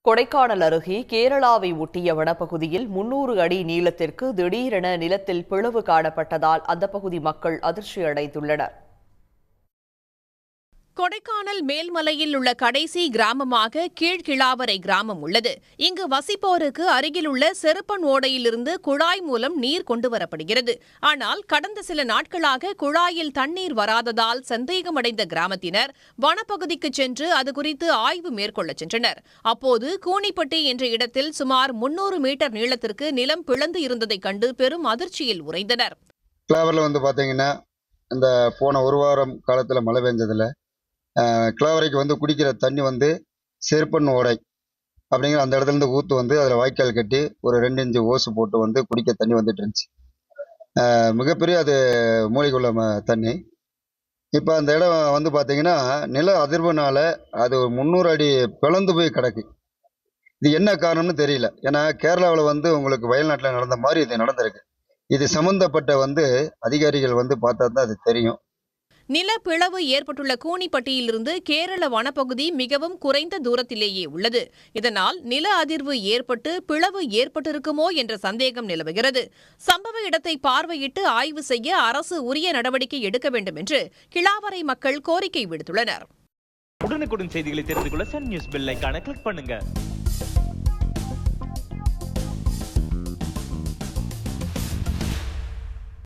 கொடைக்கானல் அருகே கேரளாவை ஒட்டிய வனப்பகுதியில் 300 அடி நீளத்திற்கு திடீரென நிலத்தில் பிளவு காணப்பட்டதால் அந்த பகுதி மக்கள் அதிர்ச்சியடைந்துள்ளனர். கொடைக்கானல் மேல்மலையில் உள்ள கடைசி கிராமமாக கீழ்கிளாவரை கிராமம் உள்ளது. இங்கு வசிப்போருக்கு அருகிலுள்ள செருப்பன் ஓடையிலிருந்து குழாய் மூலம் நீர் கொண்டுவரப்படுகிறது. ஆனால் கடந்த சில நாட்களாக குழாயில் தண்ணீர் வராததால் சந்தேகமடைந்த கிராமத்தினர் வனப்பகுதிக்கு சென்று அது குறித்து ஆய்வு மேற்கொள்ள சென்றனர். அப்போது கூனிப்பட்டி என்ற இடத்தில் சுமார் 300 மீட்டர் நீளத்திற்கு நிலம் பிளந்து இருந்ததைக் கண்டு பெரும் அதிர்ச்சியில் உறைந்தனர். இந்த போன ஒரு வாரம் காலத்துல மழை பெஞ்சதுல கிளாவரைக்கு குடிக்கிற தண்ணி செருப்பன் ஓடை அப்படிங்கிற அந்த இடத்துல இருந்து ஊத்து அதில் வாய்க்கால் கட்டி ஒரு 2 இன்ச்சு ஓசு போட்டு குடிக்க தண்ணி வந்துட்டு இருந்துச்சு. மிகப்பெரிய அது மூலிகுள்ள தண்ணி. இப்போ அந்த இடம் பார்த்தீங்கன்னா நில அதிர்வுனால அது ஒரு 300 அடி பிளந்து போய் கிடக்கு. இது என்ன காரணம்னு தெரியல. ஏன்னா கேரளாவில் உங்களுக்கு வயல்நாட்டில் நடந்த மாதிரி இது நடந்திருக்கு. இது சம்பந்தப்பட்ட அதிகாரிகள் பார்த்தா தான் அது தெரியும். நிலப்பிளவு ஏற்பட்டுள்ள கூனிப்பட்டியிலிருந்து கேரள வனப்பகுதி மிகவும் குறைந்த தூரத்திலேயே உள்ளது. இதனால் நில அதிர்வு ஏற்பட்டு பிளவு ஏற்பட்டிருக்குமோ என்ற சந்தேகம் நிலவுகிறது. சம்பவ இடத்தை பார்வையிட்டு ஆய்வு செய்ய அரசு உரிய நடவடிக்கை எடுக்க வேண்டும் என்று கிளாவரை மக்கள் கோரிக்கை விடுத்துள்ளனர். உடனுக்குடன் செய்திகளை தெரிந்து கொள்ள சன் நியூஸ் பெல் ஐகானை கிளிக் பண்ணுங்க.